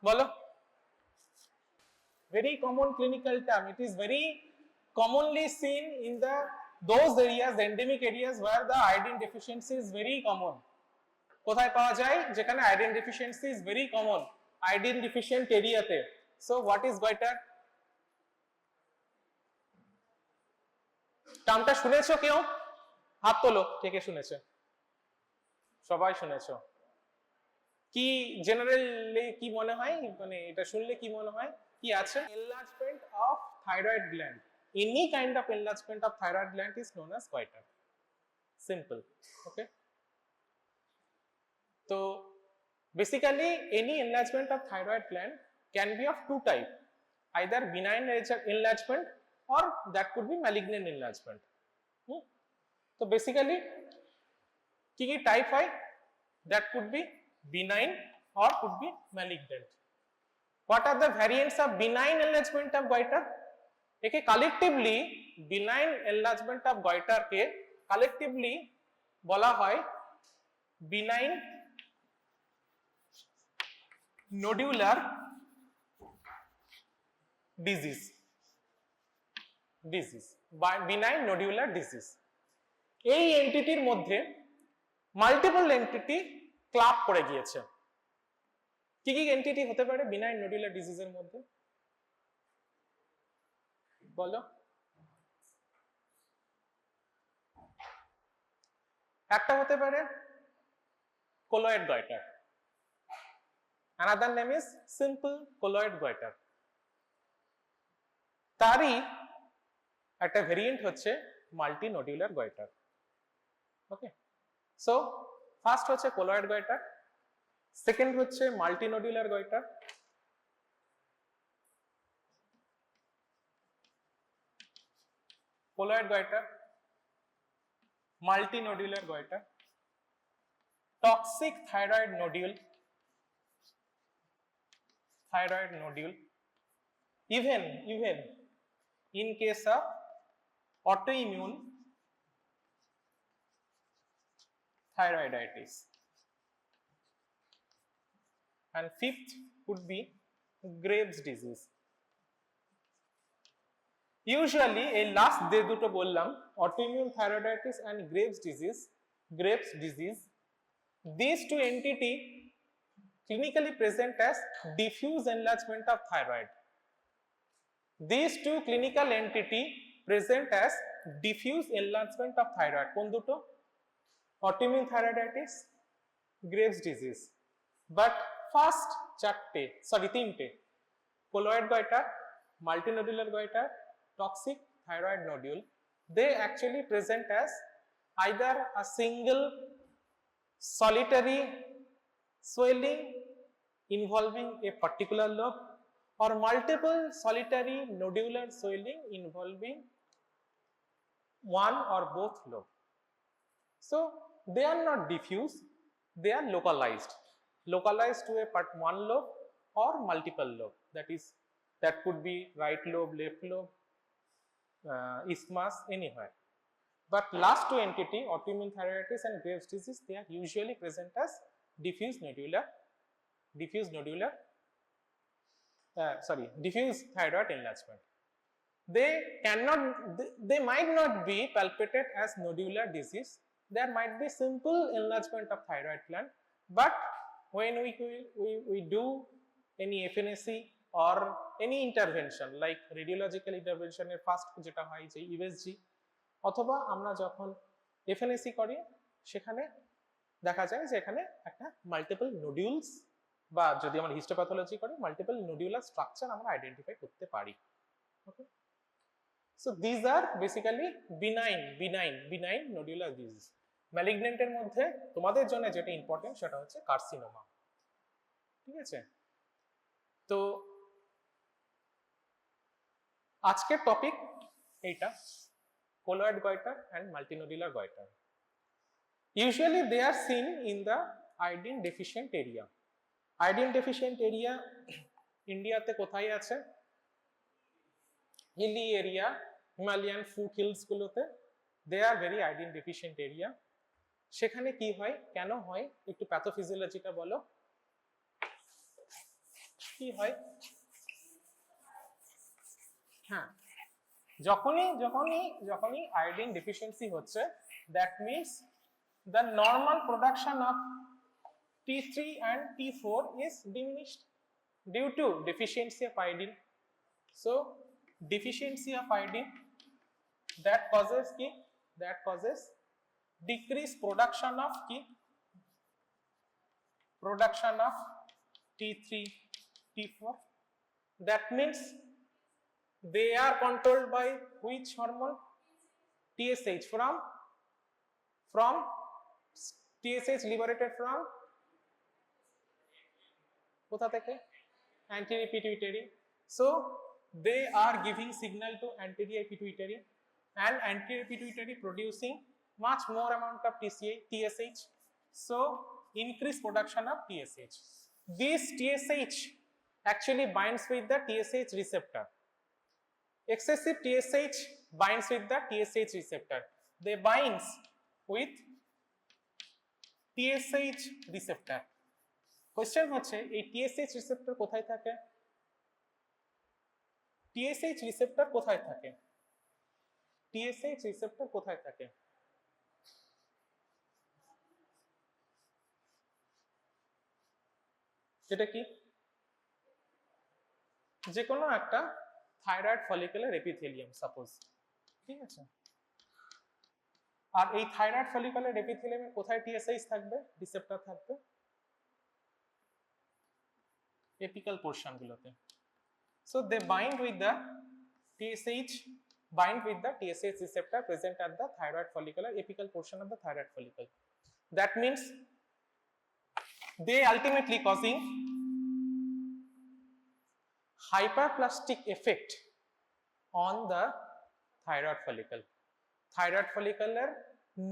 বলো। Very common clinical term. It is very commonly seen in those areas, the endemic areas where the iodine deficiency is very common. কোথায় পাওয়া যায়? যেখানে iodine deficiency is very common. Iodine deficient এরিয়াতে। So what is goiter? টার্মটা শুনেছো কেউ? হাত তোলো, কে কে শুনেছে? সবাই শুনেছো। কি জেনারেলি কি মনে হয়, মানে এটা শুনলে কি মনে হয় কি আছে? Enlargement of thyroid gland, any kind of enlargement of thyroid gland is known as goiter. Simple, okay. তো basically any enlargement of thyroid gland can be of two type, either benign enlargement or that could be malignant enlargement. তো basically কি কি type হয়? that could be benign or could be malignant. What are the variants of benign enlargement of goiter? একে collectively benign enlargement of goiter K collectively বলা হয় benign nodular disease. benign nodular disease. এই এন্টিটির মধ্যে multiple entity club করে গিয়েছে। কি কি entity হতে পারে বিনাইন নোডুলার ডিজিজের মধ্যে? বলো। একটা হতে পারে colloid goitre, another name is simple colloid goitre. তারই একটা ভেরিয়েন্ট হচ্ছে মাল্টি নোডুলার গয়টার। ওকে, সো ফার্স্ট হচ্ছে কোলয়েড গয়টার, সেকেন্ড হচ্ছে multi nodular goitre, colloid goitre, multi nodular goitre, toxic thyroid nodule, even in case of autoimmune thyroiditis. And fifth would be Graves disease. Usually এই last যে দুটো বললাম, autoimmune thyroiditis and Graves disease, these two entity clinically present as diffuse enlargement of thyroid. These two clinical entity present as diffuse enlargement of thyroid. কোন দুটো? autoimmune thyroiditis, Graves disease. But first তিনটে, colloid goitre, multinodular goitre, toxic thyroid nodule, they actually present as either a single solitary swelling involving a particular lobe or multiple solitary nodular swelling involving one or both lobe. So they are not diffuse, they are localized to a one lobe or multiple lobe, that could be right lobe, left lobe, isthmus, anywhere. But last two entity, autoimmune thyroiditis and Graves disease, they are usually present as diffuse thyroid enlargement. They might not be palpated as nodular disease. There might be simple enlargement of thyroid gland, but when we do any FNAC or any intervention like radiological intervention এর first যেটা হয় যে USG, অথবা আমরা যখন FNAC করি সেখানে দেখা যায় যে এখানে একটা মাল্টিপল নোডিউলস, বা যদি আমরা হিস্টোপ্যাথোলজি করি মাল্টিপল নোডিউলার স্ট্রাকচার আমরা আইডেন্টিফাই করতে পারি। Okay, so this are basically benign nodular disease. ম্যালিগন্যান্টের মধ্যে তোমাদের জন্য যেটা ইম্পর্টেন্ট সেটা হচ্ছে কার্সিনোমা। ঠিক আছে, তো আজকের টপিক এইটা, colloid goitre and multinodular goitre. Usually they are seen in the iodine deficient area. Iodine deficient area ইন্ডিয়াতে কোথায় আছে? Hilly area, Himalayan foot hills গুলোতে, they are very iodine deficient area. সেখানে কি হয়, কেন হয়, একটু প্যাথোফিজিওলজিটা বলো। কি হয়, হ্যাঁ, যখনই আয়োডিন ডেফিসিয়েন্সি হচ্ছে, that means the normal production of T3 and T4 is diminished due to deficiency of iodine. So deficiency of iodine, that causes decreased production of T3 T4. That means they are controlled by which hormone? TSH. From TSH liberated from kotha theke? Anterior pituitary. So they are giving signal to anterior pituitary, and anterior pituitary producing much more amount of TSH. So increase production of TSH. This TSH actually binds with the TSH receptor. Excessive TSH binds with the TSH receptor. They binds with TSH receptor. Question হচ্ছে এই TSH receptor কোথায় থাকে? TSH receptor কোথায় থাকে? TSH receptor কোথায় থাকে? যেটা কি যে কোনো একটা থাইরয়েড ফলিকুলার এপিথেলিয়াম সাপোজ, ঠিক আছে? আর এই থাইরয়েড ফলিকুলার এপিথেলিয়ামে কোথায় TSH থাকবে? রিসেপ্টর থাকবে এপিক্যাল পোরশন গুলোতে। So they bind with the TSH receptor present at the thyroid follicular apical portion of the thyroid follicle. That means they ultimately causing hyperplastic effect on the thyroid follicle. Thyroid follicular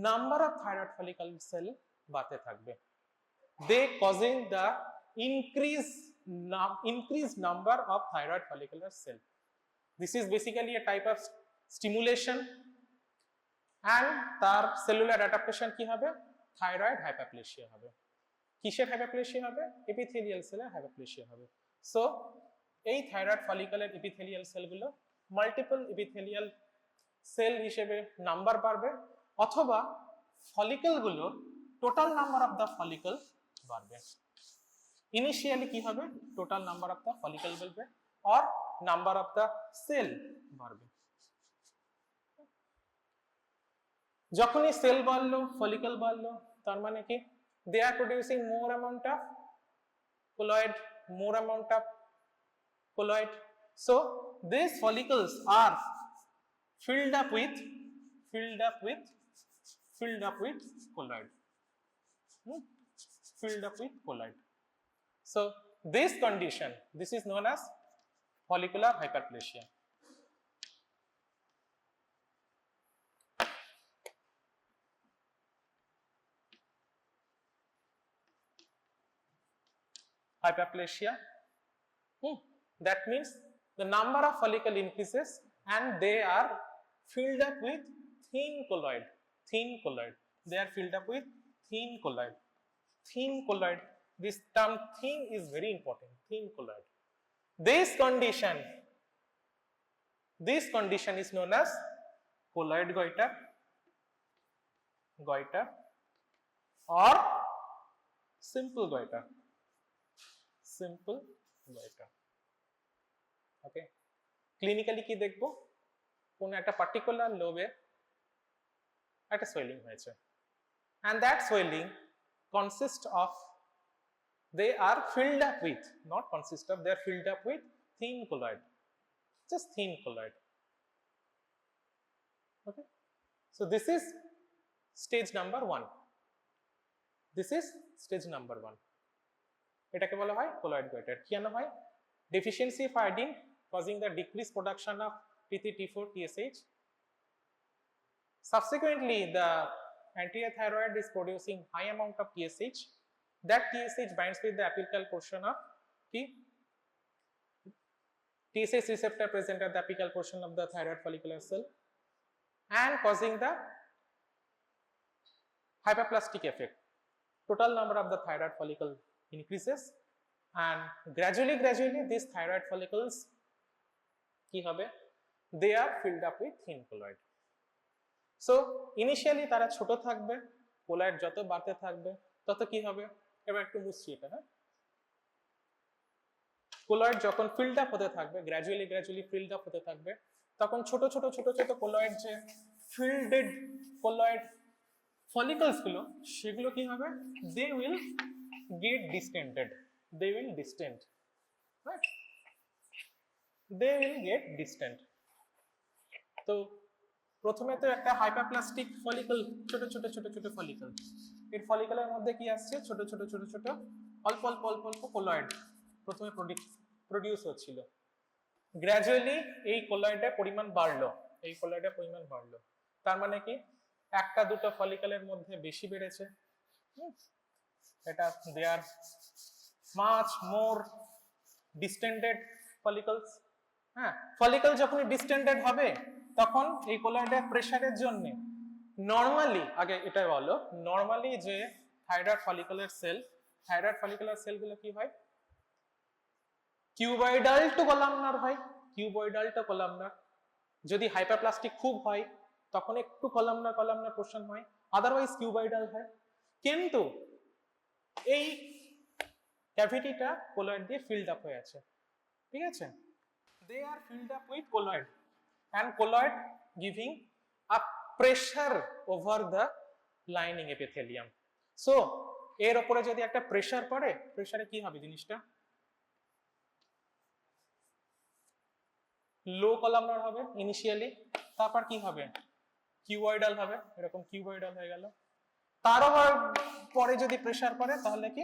number of thyroid follicle cell বাড়তে থাকবে। They causing the increased number of thyroid follicular cell. This is basically a type of stimulation, and তার cellular adaptation কি হবে? Thyroid hyperplasia হবে। কিসের hyperplasia হবে? Epithelial cell এর hyperplasia হবে। So এই thyroid follicular epithelial cell গুলো multiple epithelial cell হিসেবে নাম্বার বাড়বে, অথবা ফলিকল গুলো total number of the follicle বাড়বে। ইনিশিয়ালি কি হবে? Total number of the follicle বাড়বে, or number of the cell বাড়বে। যখনই সেল বাড়লো, ফলিকল বাড়লো, তার মানে কি they are producing more amount of colloid. So these follicles are filled up with colloid. Filled up with colloid. So this condition, this is known as follicular hyperplasia. That means the number of follicle increases and they are filled up with thin colloid. They are filled up with thin colloid. This term thin is very important. Thin colloid. This condition is known as colloid goiter or simple goiter. Okay. Clinically কি দেখবো? কোন একটা particular লোবে একটা swelling হয়েছে, and that swelling consists of, they are filled up with, not consist of, they are filled up with thin colloid, just thin colloid. Okay, so this is stage number 1. এটাকে বলা হয় colloid goiter। কেন হয়? Deficiency of iodine causing the decreased production of T3, T4, TSH. Subsequently, the anterior thyroid is producing high amount of TSH. That TSH binds with the apical portion of the TSH receptor present at the apical portion of the thyroid follicular cell and causing the hyperplastic effect. Total number of the thyroid follicle increases and gradually these thyroid follicles কি হবে, they are filled up with thin colloid. So initially তারা ছোট থাকবে, colloid যত বাড়তে থাকবে তত কি হবে, এবার একটু মুছছি এটা, হ্যাঁ, colloid যখন filled up হতে থাকবে, gradually filled up হতে থাকবে, তখন ছোট ছোট colloid যে filled colloid follicles গুলো, সেগুলো কি হবে, they will get distended, they will distend, right, they will get distant. তো প্রথমে তো একটা হাইপারপ্লাস্টিক ফলিকল, ছোট ছোট ফলিকল, এর ফলিকলের মধ্যে কি আসছে, ছোট ছোট অল্প অল্প কোলয়েড প্রথমে প্রডিউস হচ্ছিল। গ্র্যাজুয়ালি এই কোলয়েডের পরিমাণ বাড়লো, তার মানে কি একটা দুটো ফলিকলের মধ্যে বেশি বেড়েছে, এটা they are much more distended follicles. হ্যাঁ, ফলিকল যখন ডিস্টেন্ডেড হবে তখন এই কোলয়েডের প্রেসারের জন্য নরমালি, আগে এটা বলো, নরমালি যে থাইরয়েড ফলিকুলার সেলগুলো কি হয়, কিউবয়েডাল টু কলামনার হয়, যদি হাইপারপ্লাস্টিক খুব হয় তখন একটু কলামনার পোর্শন হয়, আদারওয়াইজ কিউবয়েডাল হয়। কিন্তু এই ক্যাভিটিটা কোলয়েড দিয়ে ফিল্ড আপ হয়ে আছে, ঠিক আছে, they are filled up with colloid and colloid giving a pressure over the lining epithelium. So এর উপরে যদি একটা প্রেসার পড়ে, প্রেসারে কি হবে জিনিসটা, লো কলামনার হবে ইনিশিয়ালি, তারপর কি হবে, কিউবয়েডাল হবে, এরকম কিউবয়েডাল হয়ে গেল, তার পরে যদি প্রেসার পড়ে তাহলে কি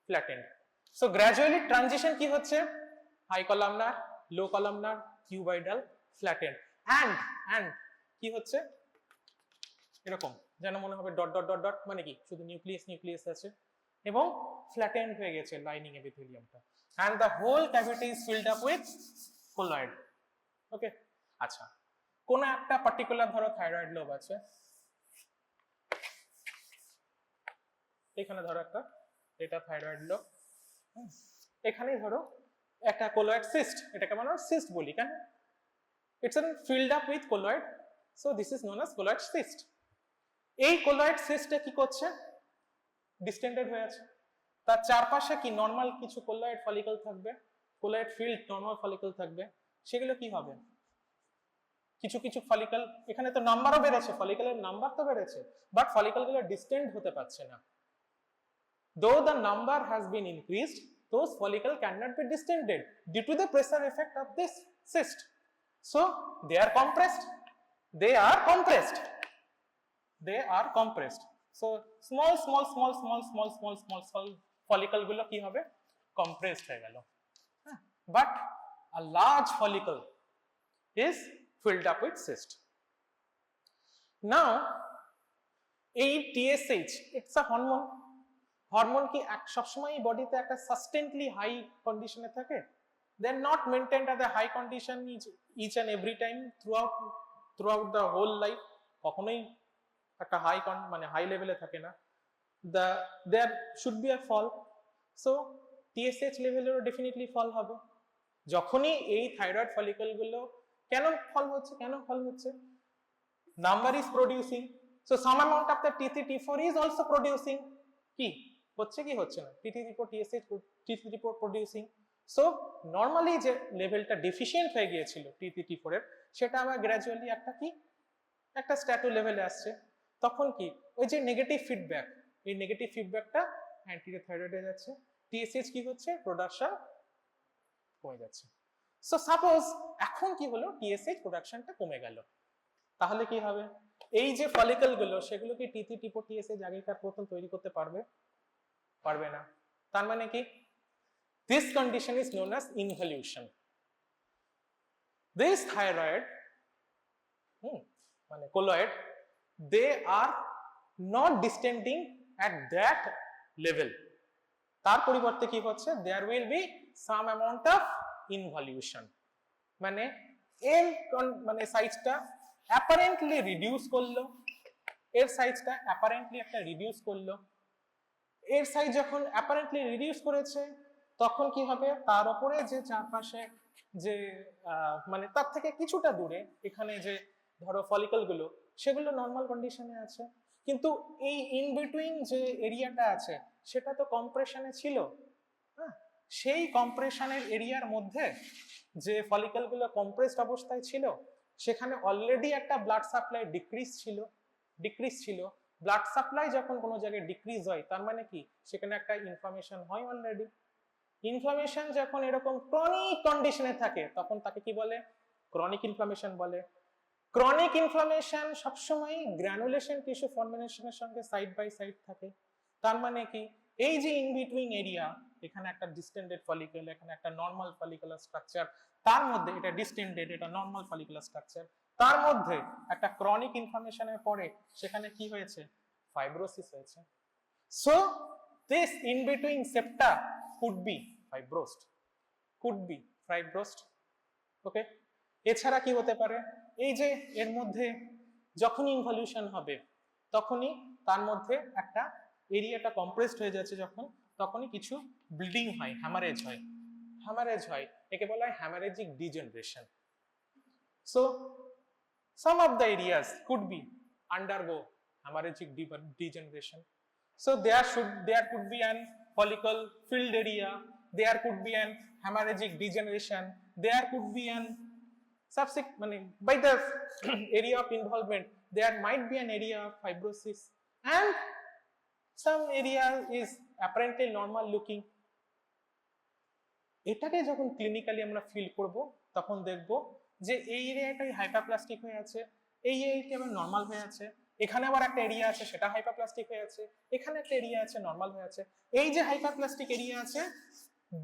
flattened. So gradually transition কি হচ্ছে, high columnar, low columnar, cuboidal, flattened, and কি হচ্ছে, এরকম যেন মনে হবে ডট ডট ডট ডট, মানে কি শুধু নিউক্লিয়াস আছে এবং ফ্ল্যাটেন্ড হয়ে গেছে লাইনিং এপিথেলিয়ামটা, and the whole cavity is filled up with colloid. Okay, আচ্ছা, কোন একটা পার্টিকুলার ধরো থাইরয়েড লোব আছে, এখানে ধরো একটা, এটা থাইরয়েড লোব, এখানেই ধরো একটা কোলয়েড সিস্ট, এটাকে আমরা সিস্ট বলি কেন, it's filled up with colloid, so this is known as colloid cyst. এই কোলয়েড সিস্টে কি করছে, ডিস্টেন্ডেড হয়ে আছে, তার চারপাশে কি নরমাল কিছু কোলয়েড ফলিকল থাকবে, কোলয়েড ফিল্ড নরমাল ফলিকল থাকবে, সেগুলো কি হবে, কিছু ফলিকল, এখানে তো নাম্বারও বেড়েছে, ফলিকলের নাম্বার তো বেড়েছে, বাট ফলিকলগুলো ডিস্টেন্ড হতে পারছে না। Though the number has been increased, those follicles cannot be distended due to the pressure effect of this cyst. So they are compressed. So small follicle গুলো কি হবে, compressed হয়ে গেল, but a large follicle is filled up with cyst. Now এই TSH, it's a hormone. Hormone কি সবসময় বডিতে একটা সাস্টেন্টলি হাই কন্ডিশনে থাকে, they are not maintained at the high condition each and every time throughout the whole life, কখনোই একটা মানে হাই লেভেলে থাকে না, there should be a fall. So TSH লেভেলেরও ডেফিনেটলি ফল হবে যখনই এই থাইরয়েড ফলিকলগুলো, কেন ফল হচ্ছে, number is producing, so some amount of the T3 T4 is also producing, কি হচ্ছে কি হচ্ছে না, T3 T4 producing. So normally যে লেভেলটা ডেফিশিয়েন্ট হয়ে গিয়েছিল T3 T4 এর, সেটা আবার গ্র্যাজুয়ালি একটা স্ট্যাটু লেভেলে আসছে, তখন কি ওই যে নেগেটিভ ফিডব্যাক, এই নেগেটিভ ফিডব্যাকটা অ্যান্টিরিয়র থাইরয়েডে যাচ্ছে, টিএসএইচ কি হচ্ছে, প্রোডাকশন কমে যাচ্ছে। সো সাপোজ এখন কি হলো, টিএসএইচ প্রোডাকশনটা কমে গেল, তাহলে কি হবে, এই যে ফলিকল গুলো সেগুলো কি T3 T4 টিএসএইচ আগেকার মতন তৈরি করতে পারবে না, তার মানে কি this condition is known as involution. This thyroid মানে colloid, they are not distending at that level, তার পরিবর্তে কি হচ্ছে, there will be some amount of involution, মানে এর মানে সাইজটা অ্যাপারেন্টলি রিডিউস করলো, এর সাইজটা অ্যাপারেন্টলি একটা রিডিউস করলো, এর সাইজ যখন অ্যাপারেন্টলি রিডিউস করেছে তখন কি হবে, তার উপরে যে চারপাশে যে মানে তার থেকে কিছুটা দূরে এখানে যে ধরো ফলিকল গুলো সেগুলো নর্মাল কন্ডিশনে আছে, কিন্তু এই ইন বিটুইন যে এরিয়াটা আছে সেটা তো কম্প্রেশনে ছিল। হ্যাঁ, সেই কম্প্রেশনের এরিয়ার মধ্যে যে ফলিকল গুলো কম্প্রেসড অবস্থায় ছিল সেখানে অলরেডি একটা ব্লাড সাপ্লাই ডিক্রিজ ছিল। ব্লাড সাপ্লাই যখন কোনো জায়গায় ডিক্রিজ হয় তার মানে কি, সেখানে একটা ইনফ্লামেশন হয় অলরেডি। ইনফ্লামেশন যখন এরকম ক্রনিক কন্ডিশনে থাকে তখন তাকে কি বলে, ক্রনিক ইনফ্লামেশন বলে। ক্রনিক ইনফ্লামেশন সবসময় গ্র্যানুলেশন টিস্যু ফর্মেশনের সঙ্গে সাইড বাই সাইড থাকে। তার মানে কি, এই যে ইন বিটুইন এরিয়া, এখানে একটা ডিস্টেন্ডেড ফলিকল, এখানে একটা নর্মাল ফলিকুলার স্ট্রাকচার, তার মধ্যে এটা ডিস্টেন্ডেড, এটা নর্মাল ফলিকুলার স্ট্রাকচার, তার মধ্যে একটা ক্রনিক ইনফ্লামেশনের পরে সেখানে কি হয়েছে, ফাইব্রোসিস হয়েছে। So this in between septa could be fibrosed, okay. এছাড়া কি হতে পারে, এই যে এর মধ্যে যখন ইনভলিউশন হবে তখনই তার মধ্যে একটা এরিয়াটা কম্প্রেসড হয়ে যাচ্ছে, যখন তখনই কিছু ব্লিডিং হয়, হ্যামারেজ হয়, একে বলা হয় haemorrhagic degeneration. So some of the areas could be undergo hemorrhagic degeneration. So there could be an follicle filled area, there could be an hemorrhagic degeneration, there could be an subsequent, by the area of involvement there might be an area of fibrosis, and some area is apparently normal looking. এটাকে যখন clinically আমরা feel করব তখন দেখব যে এই এরিয়াটাই hyperplastic হয়ে আছে, এই এরিয়াটা আবার নর্মাল হয়ে আছে, এখানে আবার একটা এরিয়া আছে সেটা হাইপারপ্লাস্টিক হয়ে আছে, এখানে একটা এরিয়া আছে নর্মাল হয়ে আছে। এই যে হাইপারপ্লাস্টিক এরিয়া আছে,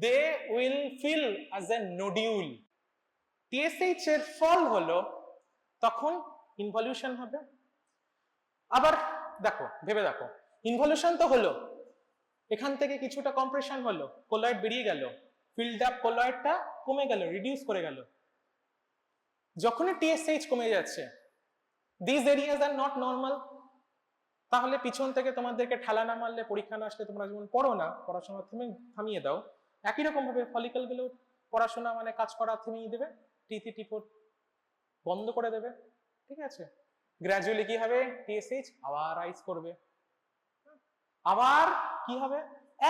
they will feel as a nodule. TSH এর ফল হলো তখন ইনভলিউশন হবে। আবার দেখো, ভেবে দেখো, ইনভলিউশন তো হলো, এখান থেকে কিছুটা কম্প্রেশন হলো, কোলয়েড বেরিয়ে গেল, ফিল্ড আপ কোলয়েডটা কমে গেল, রিডিউস করে গেল। যখনই টিএসএইচ কমে যাচ্ছে, this areas are not normal. তাহলে পিছন থেকে তোমাদেরকে ঠেলা না মারলে, পরীক্ষা না আসলে তোমরা যেমন পড়ো না, পড়াশোনা থামিয়ে দাও, একই রকম ভাবে ফলিকল গুলো পড়াশোনা কাজ করা থামিয়ে দেবে, টিপো বন্ধ করে দেবে, ঠিক আছে। গ্র্যাজুয়ালি কি হবে, টিএসএইচ আবার রাইজ করবে, আবার কি হবে,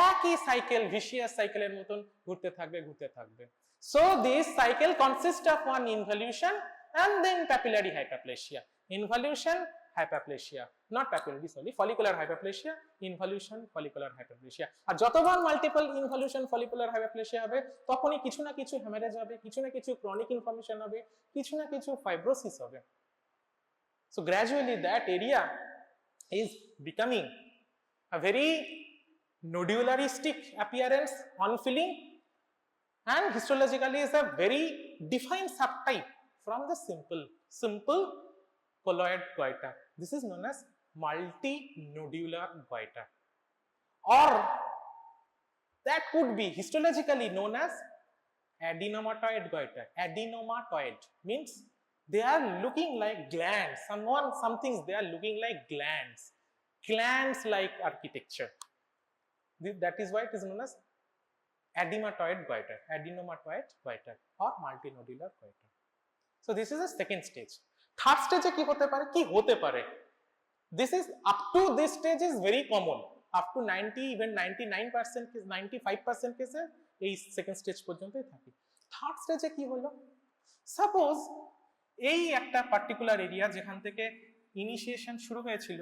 একই সাইকেল, ভিশিয়াস সাইকেলের মতন ঘুরতে থাকবে। So this cycle consists of one involution and then papillary hyperplasia. Involution, hyperplasia, not papillary, sorry, follicular hyperplasia, involution, follicular hyperplasia. আর যতবার মাল্টিপল ইনভলিউশন ফলিকুলার হাইপারপ্লেসিয়া হবে তখনই কিছু না কিছু হ্যামারেজ হবে, কিছু না কিছু ক্রনিক ইনফ্লামেশন হবে, কিছু না কিছু ফাইব্রোসিস হবে। So gradually that area is becoming a very nodularistic appearance on filling, and histologically is a very defined subtype from the simple colloid goiter. This is known as multinodular goiter, or that could be histologically known as adenomatoid goiter. Adenomatoid means they are looking like glands, some things they are looking like glands like architecture. That is why it is known as adenomatoid goiter or multinodular goiter. So this is the second stage. Third stage কি হতে পারে, this is up to this stage is very common, up to 90 even 99% case, 95% কেসে এই second stage পর্যন্তই থাকে। Third স্টেজে কি হলো, সাপোজ এই একটা পার্টিকুলার এরিয়া যেখান থেকে ইনিশিয়েশন শুরু হয়েছিল,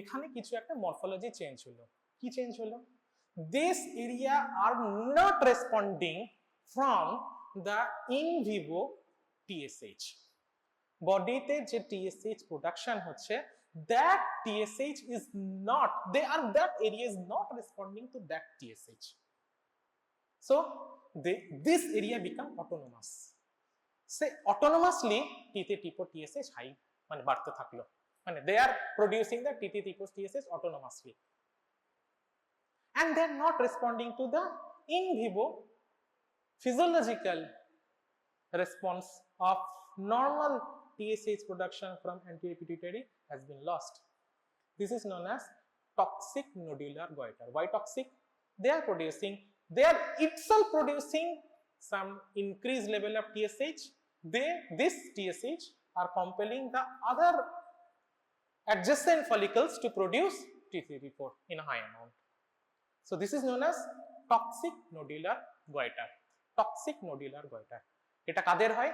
এখানে কিছু একটা মরফোলজি চেঞ্জ হলো। কি চেঞ্জ হলো, this area are not responding from the in vivo TSH. বডিতে যে TSH প্রোডাকশন হচ্ছে, that TSH is not, that area is not responding to that TSH. So this area become autonomous. Say autonomously TT-TPO TSH high বাড়তে থাকলো, they are producing the TT-TPO TSH autonomously, and they are not responding to the in vivo physiological response of normal TSH production from anterior pituitary has been lost. This is known as toxic nodular goiter. Why toxic? They are itself producing some increased level of TSH. This TSH are compelling the other adjacent follicles to produce T3T4 in a high amount. So this is known as toxic nodular goiter. Toxic nodular goiter. এটা কাদের হয়?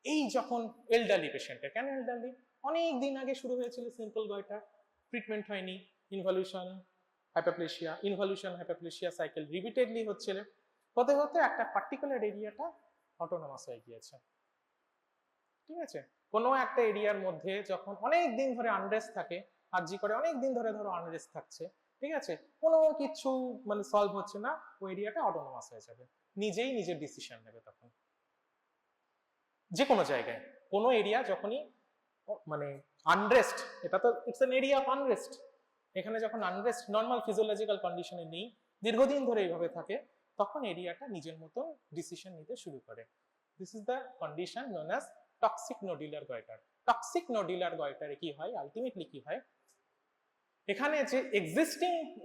এই যখন elderly পেশেন্টের। কেন elderly? অনেক দিন আগে শুরু হয়েছিল সিম্পল গয়টার, ট্রিটমেন্ট হয়নি, ইনভলিউশন হাইপারপ্লেশিয়া সাইকেল রিপিটেডলি হচ্ছিল, হতে হতে একটা পার্টিকুলার এরিয়াটা অটোনমাস হয়ে গিয়েছে। ঠিক আছে, কোনো একটা এরিয়ার মধ্যে যখন অনেক দিন ধরে আনরেস্ট থাকে, আরজি করে অনেক দিন ধরে ধরো আনরেস্ট থাকছে, ঠিক আছে, কোনো কিছু মানে সলভ হচ্ছে না, ওই এরিয়াটা অটোনমাস হয়ে যাবে, নিজেই নিজের ডিসিশন নেবে। তখন যে কোনো জায়গায় কোনো এরিয়া যখনই মানে আনরেস্ট, এটা তো it's an area of unrest, এখানে যখন আনরেস্ট নর্মাল ফিজিওলজিক্যাল কন্ডিশনে নেই, দীর্ঘদিন ধরে এইভাবে থাকে, তখন এরিয়াটা নিজের মতন ডিসিশন নিতে শুরু করে। This is the condition known as toxic nodular goitre. Toxic nodular গয়টারে কি হয়, আলটিমেটলি কি হয়, এখানে যে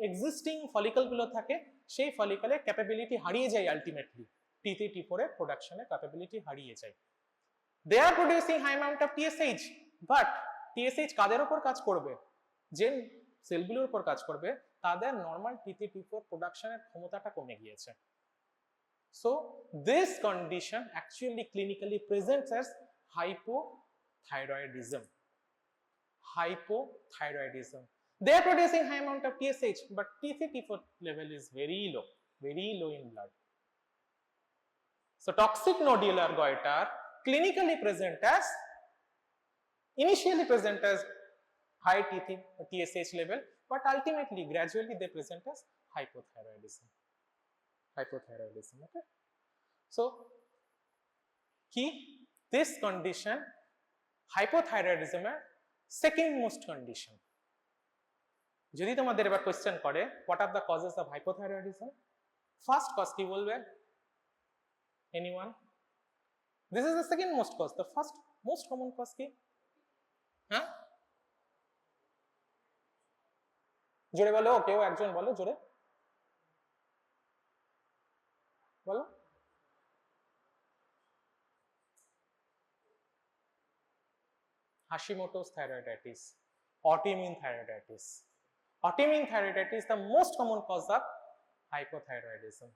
এক্সিস্টিং ফলিকল গুলো থাকে, সেই ফলিকলের ক্যাপাবিলিটি হারিয়ে যায়, আলটিমেটলি T3T4 এর প্রোডাকশনের ক্যাপাবিলিটি হারিয়ে যায়। They are producing high amount of TSH, but TSH কাদের উপর কাজ করবে? যে সেলগুলোর উপর কাজ করবে, তাদের নরমাল T3T4 প্রোডাকশনের ক্ষমতাটা কমে গিয়েছে। So this condition actually clinically presents as hypothyroidism. Hypothyroidism. They are producing high amount of TSH, but T3T4 level is very low in blood. So toxic nodular goiter clinically initially present as high TSH level, but ultimately gradually they present as hypothyroidism. Okay, so this condition hypothyroidism er second most condition. যদি তোমাদের এবার question করে what are the causes of hypothyroidism, first cause কি বলবে? Anyone? This is the second most cause. The first most common cause কি? হ্যাঁ, জোরে বলো, কেউ একজন বলো, জোরে বলো। Hashimoto's thyroiditis, autoimmune thyroiditis. Autoimmune thyroiditis is the most common cause of hypothyroidism.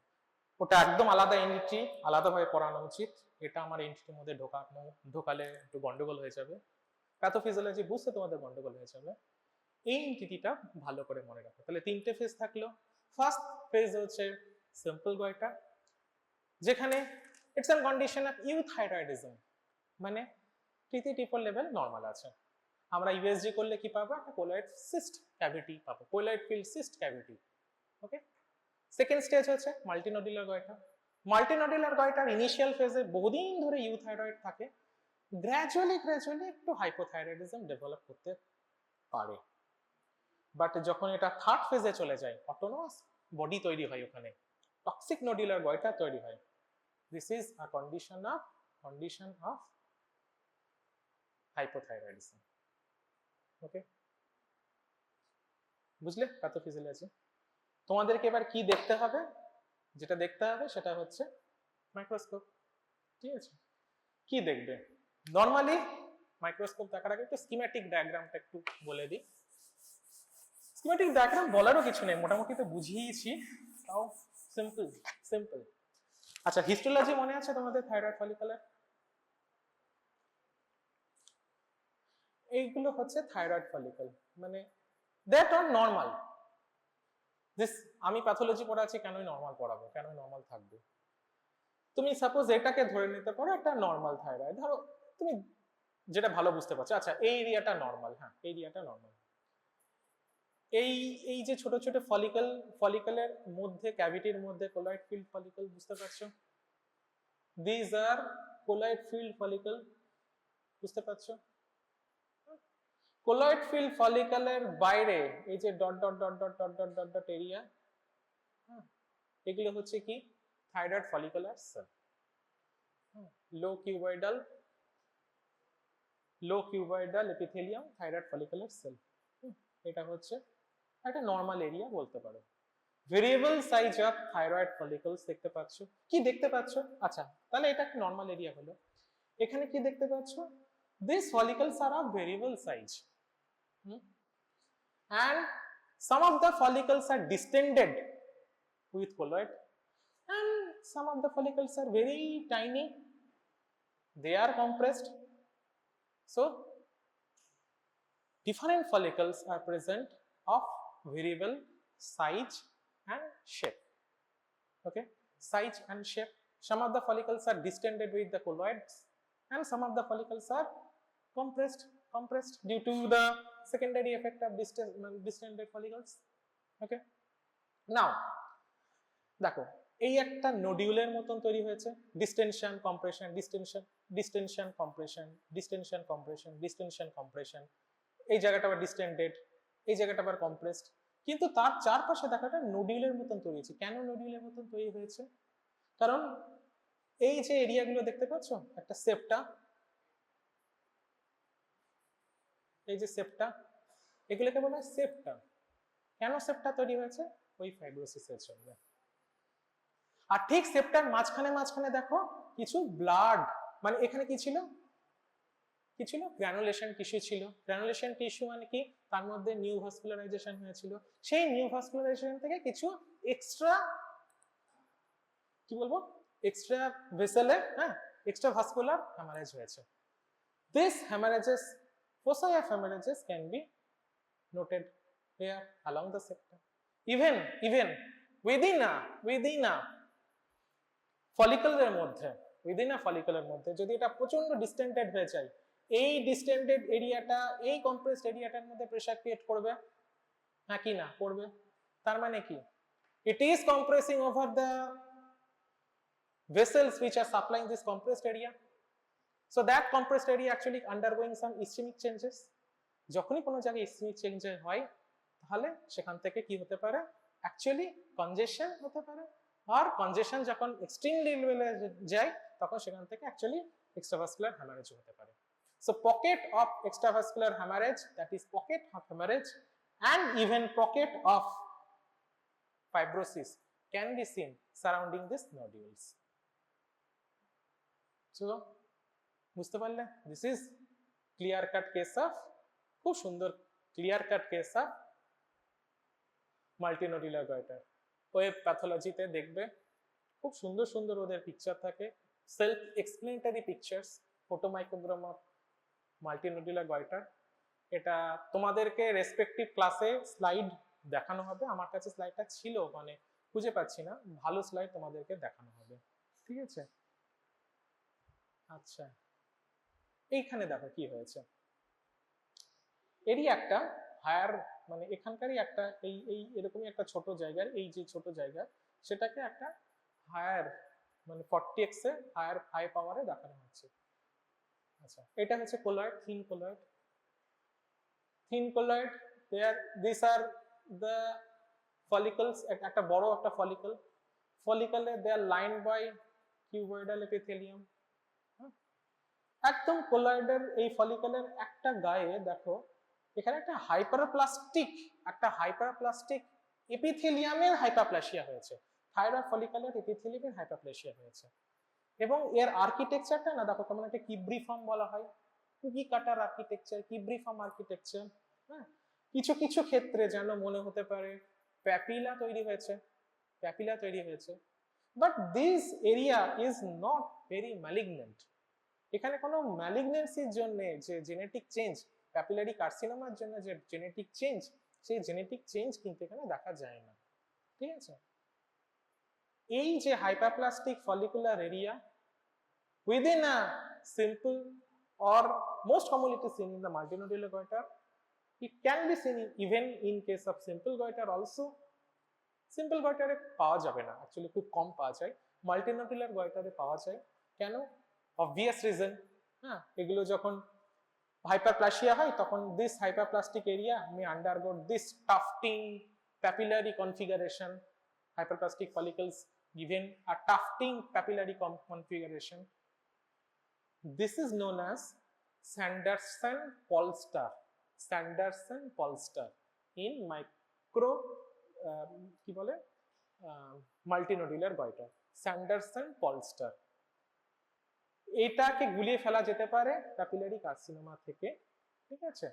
ওটা একদম আলাদা এন্টিটি, আলাদাভাবে পড়ানো উচিত। এটা আমার এন্টিটির মধ্যে ঢোকালে একটু গন্ডগোল হয়ে যাবে, প্যাথোফিজিওলজি বুঝতে তোমাদের গন্ডগোল হয়ে যাবে। এই এন্টিটিটা ভালো করে মনে রাখো। তাহলে তিনটে ফেজ থাকলো। ফার্স্ট ফেজ হচ্ছে সিম্পল গয়টার, যেখানে it's an condition of euthyroidism, মানে T3T4 লেভেল নরমাল আছে। আমরা ইউএসজি করলে কি পাবো? একটা কোলয়েড সিস্ট ক্যাভিটি পাবো, কোলয়েড ফিল্ড সিস্ট ক্যাভিটি। ওকে, সেকেন্ড স্টেজ হচ্ছে মাল্টিনোডুলার গয়টার। মাল্টিনোডুলার গয়টার ইনিশিয়াল ফেজে বহুদিন ধরে ইউথাইরয়েড থাকে, গ্র্যাজুয়ালি একটু হাইপোথাইরয়েডিজম ডেভেলপ করতে পারে, বাট যখন এটা থার্ড ফেজে চলে যায়, অটোনমাস বডি তৈরি হয়, ওখানে টক্সিক নোডুলার গয়টার তৈরি হয়। This is a condition of hypothyroidism. ওকে, বুঝলে প্যাথোফিজিওলজি? তোমাদেরকে এবার কি দেখতে হবে? যেটা দেখতে হবে সেটা হচ্ছে মাইক্রোস্কোপ। ঠিক আছে, কি দেখবে? নরমালি মাইক্রোস্কোপ দেখার আগে একটু স্কিম্যাটিক ডায়াগ্রামটা একটু বলে দিই। স্কিম্যাটিক ডায়াগ্রাম বলারও কিছু নেই, মোটামুটি তো বুঝিয়েছি, তাও সিম্পল। আচ্ছা, হিস্টোলজি মনে আছে তোমাদের থাইরয়েড ফলিকুলার? এইগুলো হচ্ছে থাইরয়েড ফলিকল, মানে দ্যাট আর নর্মাল। দিস আমি প্যাথোলজি পড়াচ্ছি, কেনই নর্মাল পড়াবো, কেনই নর্মাল থাকবে? তুমি সাপোজ এটাকে ধরে নিতে পারো একটা নর্মাল থাইরয়েড, ধরো তুমি যেটা ভালো বুঝতে পারছো। আচ্ছা, এই এরিয়াটা নর্মাল, হ্যাঁ এরিয়াটা নর্মাল। এই যে ছোট ছোট ফলিকলের মধ্যে, ক্যাভিটির মধ্যে কোলয়েড ফিল্ড ফলিকল, বুঝতে পারছো? This are colloid filled follicle, বুঝতে পারছো? কোলয়েড ফিল্ড ফলিকলের বাইরে এই যে dot dot dot dot dot dot dot dot area, এগুলো হচ্ছে কি? Thyroid follicular cell. Low cuboidal epithelium thyroid follicular cell, এটা হচ্ছে একটা নর্মাল এরিয়া বলতে পারো। Variable size of thyroid follicles দেখতে পাচ্ছ। কি দেখতে পাচ্ছ? আচ্ছা, তাহলে এটা একটা নর্মাল এরিয়া হলো। এখানে কি দেখতে পাচ্ছ? These follicles are of variable size. And some of the follicles are distended with colloid, and some of the follicles are very tiny, they are compressed. So different follicles are present of variable size and shape. Okay, size and shape. Some of the follicles are distended with the colloids, and some of the follicles are compressed due to the secondary effect of distended follicles. Okay, now দেখো এই একটা নোডিউলের মতন তৈরি হয়েছে, distinction compression, distinction compression, distinction compression, distinction compression. এই জায়গাটা আবার distended, এই জায়গাটা আবার কম্প্রেসড, কিন্তু তার চারপাশে দেখাটা নোডিউলের মতন তৈরি হয়েছে। কেন নোডিউলের মতন তৈরি হয়েছে? কারণ এই যে এরিয়াগুলো দেখতে পাচ্ছ, একটা সেপ্টা, এই যে সেপ্টা, এগুলোকে বলা হয় সেপ্টা। কেন সেপ্টা তৈরি হয়েছে? ওই ফাইব্রোসিসের জন্য। আর ঠিক সেপ্টার মাঝখানে মাঝখানে দেখো কিছু ব্লাড, মানে এখানে কি ছিল? কি ছিল? গ্রানুলেশন টিস্যু ছিল। গ্রানুলেশন টিস্যু মানে কি? তার মধ্যে নিউ ভাস্কুলারাইজেশন হয়েছিল। সেই নিউ ভাস্কুলারাইজেশন থেকে কিছু এক্সট্রা, কি বলবো, এক্সট্রা ভেসেলে, হ্যাঁ, এক্সট্রা ভাস্কুলার হ্যামারেজ হয়েছে। This hemorrhages, foci of hemorrhages can be noted here along the septum. Even within a ফলিকলের মধ্যে, উইদিন আ ফলিকলের মধ্যে যদি এটা প্রচন্ড ডিস্টেন্ডেড হয়ে যায়, এই ডিস্টেন্ডেড এরিয়াটা এই কম্প্রেসড এরিয়াটার মধ্যে প্রেসার ক্রিয়েট করবে, হ্যাঁ কি না করবে? তার মানে কি? It is compressing over the vessels which are supplying this compressed area. So that compressed area actually undergoing some ischemic changes. যখনই কোনো জায়গায় ischemic চেঞ্জ হয়, তাহলে সেখান থেকে কি হতে পারে? অ্যাকচুয়ালি কনজেশন হতে পারে। আর কনজেশন যখন এক্সট্রিম লেভেলে যায়, তখন সেখান থেকে অ্যাকচুয়ালি এক্সট্রাভাস্কুলার হ্যামারেজ হতে পারে। So pocket of extravascular haemorrhage, that is pocket of haemorrhage and even pocket of fibrosis can be seen surrounding these nodules. So বুঝতে পারলে? This is clear cut case of, খুব সুন্দর clear cut case of multinodular goitre. Web প্যাথোলজিতে দেখবে খুব সুন্দর সুন্দর ওদের পিকচার থাকে, self explanatory pictures, photomicrogram of multinodular goitre. এটা তোমাদেরকে রেসপেক্টিভ ক্লাসে স্লাইড দেখানো হবে। আমার কাছে স্লাইডটা ছিল, মানে খুঁজে পাচ্ছি না, ভালো স্লাইড তোমাদেরকে দেখানো হবে, ঠিক আছে? আচ্ছা, এইখানে দেখো কি হয়েছে। এরই একটা হায়ার, মানে এখানকারই একটা এই এরকমই একটা ছোট জায়গার, এই যে ছোট জায়গা, সেটাকে একটা হায়ার, মানে 40x এ হাই পাওয়ারে দেখানো হচ্ছে। আচ্ছা, এটা হচ্ছে colloid, thin colloid. Thin colloid, these are the follicles, একটা বড় একটা follicle, ফলিকলে they are lined by cuboidal epithelium। একদম কোলয়েডের এই ফলিকলের একটা গায়ে দেখো এখানে একটা হাইপারপ্লাস্টিক এপিথেলিয়ামের হাইপারপ্লাসিয়া হয়েছে, থাইরয়েড ফলিকলের এপিথেলিয়ামের হাইপারপ্লাসিয়া হয়েছে। এবং এর আর্কিটেকচারটা না দেখো কেমন একটা কিব্রিফর্ম বলা হয়, কুকি কাটার আর্কিটেকচার, কিব্রিফর্ম আর্কিটেকচার। হ্যাঁ, কিছু কিছু ক্ষেত্রে যেন মনে হতে পারে প্যাপিলা তৈরি হয়েছে, প্যাপিলা তৈরি হয়েছে। But this area is not very malignant. এখানে কোনো ম্যালিগন্যান্সির জন্য যে জেনেটিক চেঞ্জ, প্যাপিলারি কার্সিনোমার জন্য যে জেনেটিক চেঞ্জ, সেই জেনেটিক চেঞ্জ কিন্তু এখানে দেখা যায় না, ঠিক আছে? এই যে hyperplastic follicular area within a simple or most commonly it is seen in the multinodular goiter, it can be seen even in case of simple goiter also. Simple গয়টারে পাওয়া যাবে না, অ্যাকচুয়ালি খুব কম পাওয়া যায়, মাল্টিনোডুলার গয়টারে পাওয়া যায়। কেন? অবভিয়াস রিজন, হ্যাঁ, এগুলো যখন হাইপারপ্লাসিয়া হয় তখন this hyperplastic area may undergo this tufting papillary configuration. Hyperplastic follicles given a tufting papillary configuration. This is known as Sanderson polster. Sanderson polster in micro কি বলে মাল্টিনোডুলার গয়টার, স্যান্ডারসন পলস্টার। এটাকে গুলিয়ে ফেলা যেতে পারে প্যাপিলারি কার্সিনোমা থেকে, ঠিক আছে,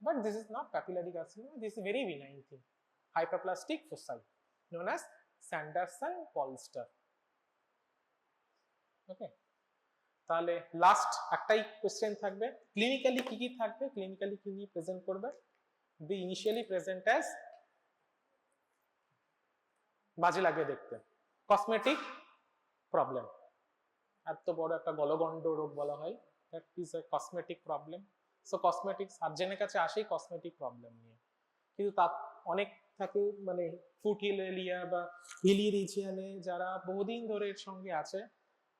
but this is not papillary carcinoma, this is very benign thing, hyperplastic foci known as Sanderson polster. ওকে, তাহলে লাস্ট একটাই কোশ্চেন থাকবে, ক্লিনিক্যালি কি কি থাকবে, ক্লিনিক্যালি কি নিয়ে প্রেজেন্ট করবে। দি ইনিশিয়ালি প্রেজেন্ট অ্যাজ, বাজে লাগবে দেখতে, কসমেটিক প্রবলেম, এত বড় একটা গলগণ্ড রোগ বলা হয়, that is a cosmetic problem. So cosmetic সার্জনের কাছে আসেই কসমেটিক প্রবলেম নিয়ে, কিন্তু তার অনেক থাকে, মানে ফুট হিলেলিয়া বা হিলি রিজিয়নে যারা বহুদিন ধরে এর সঙ্গে আছে,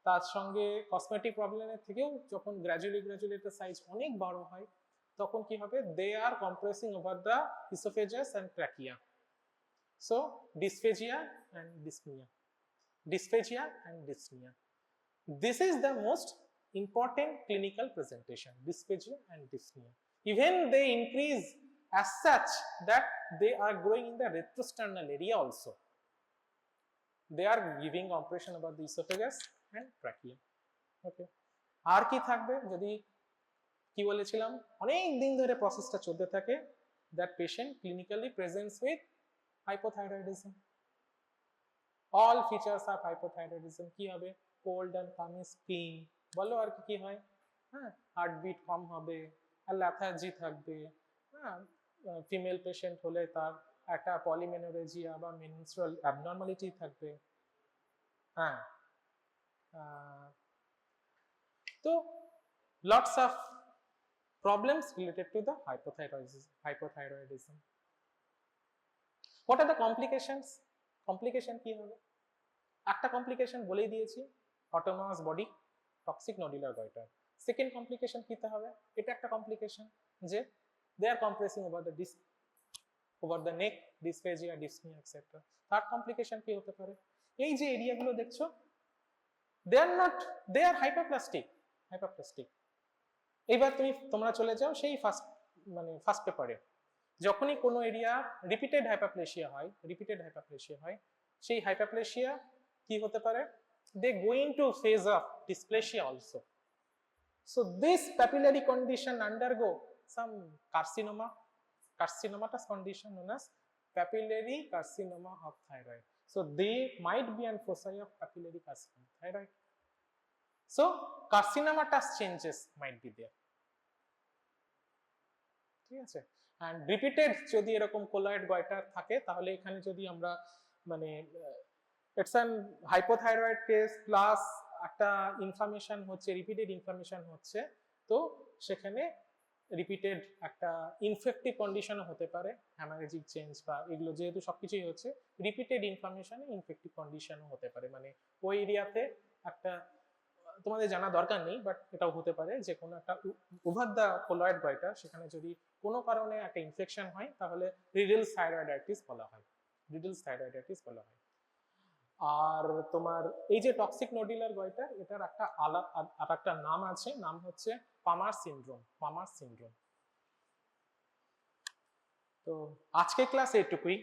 তার সঙ্গে কসমেটিক প্রবলেমের থেকেও যখন গ্র্যাজুয়ালি একটা সাইজ অনেক বড় হয়, তখন কি হবে, they are compressing over the oesophagus and trachea. So dysphagia and dyspnoea, dysphagia and dyspnea. This is the most important clinical presentation, dysphagia and dyspnea. Even they increase as such that they are growing in the retrosternal area also. They are giving compression about the esophagus and trachea. Okay. আর কি থাকবে, যদি কি বলেছিলাম অনেক দিন ধরে প্রসেসটা চলতে থাকে, that patient clinically presents with hypothyroidism. All features of hypothyroidism কি হবে, cold and clammy skin, বলো আর কি কি হয়, হ্যাঁ, হার্টবিট কম হবে, আর ল্যাথার্জি থাকবে, হ্যাঁ, ফিমেল পেশেন্ট হলে তার একটা পলিমেনোরেজিয়া বা মেনস্ট্রুয়াল অ্যাবনর্মালিটি থাকবে, হ্যাঁ, তো lots of problems related to the hypothyroidism. What are the complications? Complication কি হবে, একটা কমপ্লিকেশন বলেই দিয়েছি, autonomous body toxic nodular goitre. Second complication কি হবে, এটা একটা কমপ্লিকেশন যে they are compressing over the neck, dysphagia, dyspnoea etcetera. Third complication কি হতে পারে, এই যে এরিয়াগুলো দেখছো, দে are not, they R hyperplastic. এইবার তোমরা চলে যাও সেই ফার্স্ট পেপারে, যখনই কোনো এরিয়া রিপিটেড হাইপারপ্লেসিয়া হয়, সেই হাইপারপ্লেসিয়া কি হতে পারে, they going to phase of dysplasia also. So this papillary condition undergo some carcinomatous condition known as papillary carcinoma of thyroid. So they might be an foci of papillary carcinoma of thyroid. So carcinomatous changes might be there. ঠিক আছে, and repeated যদি এরকম colloid goitre থাকে, তাহলে এখানে যদি আমরা মানে it's an hypothyroid case plus একটা ইনফ্লামেশন হচ্ছে, রিপিটেড ইনফ্লামেশন হচ্ছে, তো সেখানে রিপিটেড একটা ইনফেক্টিভ কন্ডিশনও হতে পারে, হ্যামারেজিক চেঞ্জ বা এগুলো যেহেতু সবকিছুই হচ্ছে, রিপিটেড ইনফ্লামেশনে ইনফেক্টিভ কন্ডিশনও হতে পারে, মানে ওই এরিয়াতে একটা, তোমাদের জানা দরকার নেই বাট এটাও হতে পারে যে কোনো একটা ওভার দ্য কোলয়েড গয়টার, সেখানে যদি কোনো কারণে একটা ইনফেকশন হয়, তাহলে রিডলস থাইরয়েডাইটিস বলা হয়। আর তোমার এই যে টক্সিক নডুলার গয়টার, এটার একটা আরেকটা নাম আছে, নাম হচ্ছে পামার সিনড্রোম। তো আজকে ক্লাস এইটুকুই।